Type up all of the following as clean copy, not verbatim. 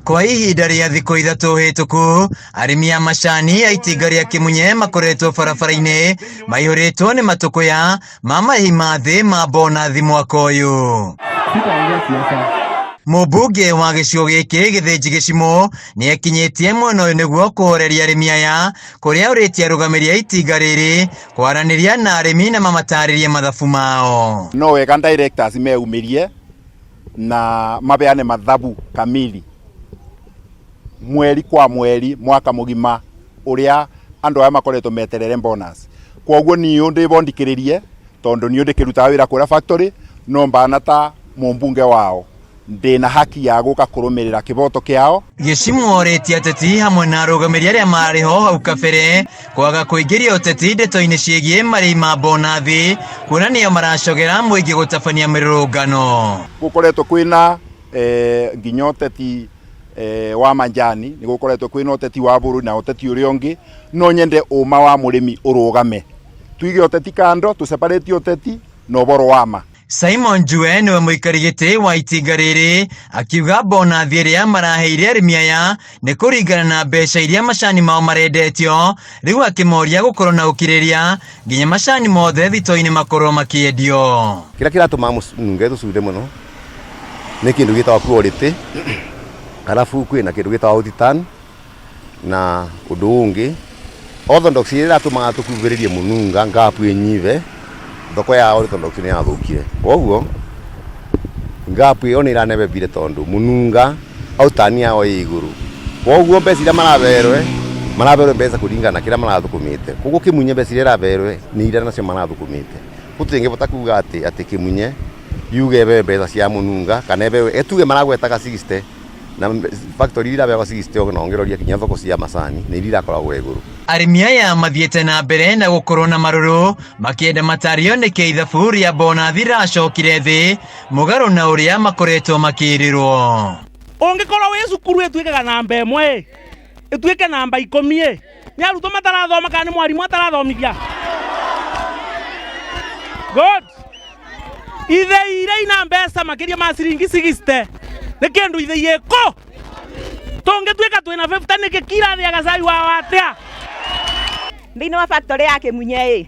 Kwa ihinda rĩa thikũ ithatũ hĩtũku, arĩmi a macani a itinga rĩa Kĩmunye makoretwo barabara-inĩ maihũrĩtwo nĩ matũkũya ma marĩhi ma thĩ ma bonathi mwaka ũyũ. Mũmbunge wa gĩcigo gĩkĩ Gĩthĩnji Gĩchimũ nĩ ekinyĩtie mwena ũyũ nĩguo kũhoreria arĩmi aya, kũrĩa ũrĩtie arũgamĩrĩri a itinga rĩrĩ kwaranĩria na arĩmi na mamatarĩrie mathabu mao. No wega directors meumirie na mabeane mathabu kamili mweri kwa mweri mwaka mugima uria andu aya makoretwo meterere bonus. Kwoguo niyo ndibondikiririe tondu niyo ndikiruta wira kura factory no mbana ta mumbunge wao ndina haki ya guka kurumirira kiboto kiao. Gĩchimũ orĩtie ateti hamwe na arũgamĩrĩri arĩa marĩ ho hau kabere kwaga kũingĩria ũteti ndeto-inĩ ciĩgiĩ marĩhi ma bonathi, kuona nĩo maracogera mũingĩ gũtabania mĩrũrũngano. Gũkoretwo kwĩna nginya ũteti wa manjani, ni gukoretwo kwina ũteti wa buru na ũteti ũrĩa ũngĩ, no nyende ũma wa mũrĩmi ũrũgame, tuige ũteti kando, tuseparate ũteti na ũboro wa ma. Simon Njue niwe mũikari gĩtĩ wa itinga rĩrĩ akiuga bonathi ĩrĩa maraheire arĩmi aya nĩ kũringana na mbeca iria macani mao marendetio, rĩu akĩmoria gũkorwo na ũkirĩria nginya macani mothe thito-inĩ makorwo makĩendio. Kĩrĩa kĩratũma mũnunge tũcunde mũno nĩ kĩndũ gĩtagwo quality, alafu kwĩna kĩndũ gĩtagwo audit na ũndũ ũngĩ orthodox ĩrĩa ĩratũmaga tũkuhĩrĩrie mũnunga ngapu ĩnyive thoko ya orthodox nĩ yathũkire. Koguo ngapu ĩyo nĩ iranebebire tondu mũnunga autani yao ĩ igũrũ. Koguo mbeca iria maraberwe mbeca kũringana na kĩrĩa marathũkũmĩte. Koguo Kĩmunye mbeca iria iraberwe nĩ iria nacio marathũkũmĩte. Gũtingĩbota kuga atĩ Kĩmunye yuge ebe mbeca cia mũnunga kana ebe etuge maragwetaga 60 na factory ira bego 60 na ongeroria kinya thoko cia macani nĩ iria irakoragwo igũrũ. Arĩmi aya mathiĩte na mbere na gũkorwo na marũrũ makĩenda matario nĩkĩ ithabu rĩa bonathi rĩracokire thĩ mũgarũ na ũrĩa makoretwo makĩrĩrwo. Ũngĩkorwo wĩ cukuru ĩtuĩkaga namba 1 ĩtuĩke namba 10 nĩ arutwo matarathoma kana nĩ mwarimũ atarathomithia. Good. Ithe ire ina mbeca makĩria ma ciringi 60 nĩ kĩndũ ithe yeko tũngĩtuĩka twĩna 50 nĩkĩ kirathi ya gacai wa watea. Thĩinĩ wa factory ya Kĩmunye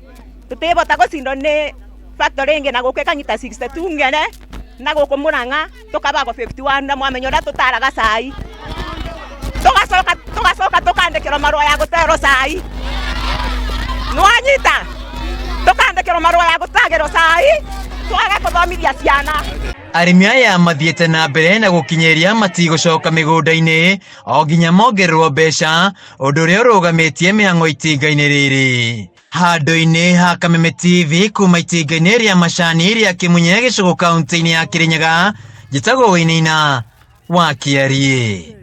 tũtĩbota gũcindwo nĩ factory ĩngĩ na gũkũ ĩkanyita 62 ng'ene na gũkũ Mũrang'a tũkabagwo 51 na mwamenya ũrĩa tũtaraga cai, tũgacoka tũkandĩkĩrwo marũa ya gũterwo cai, nĩwanyita tũkandĩkĩrwo marũa ya gũtagĩrwo cai twaga kũthomithia ciana. Arĩmi aya mathiĩte na mbere na gũkinyĩria matigũcoka mĩgũnda-inĩ o nginya mongererwo mbeca, ũndũ ũrĩa ũrũgamĩtie mĩhang'o itinga-inĩ rĩrĩ. Handũ-inĩ ha Kameme TV kuma itinga-inĩ rĩa macani rĩa Kĩmunye gĩcigo kaunti-inĩ ya Kĩrĩnyaga, njĩtagwo Wĩinaina wa Kĩarie.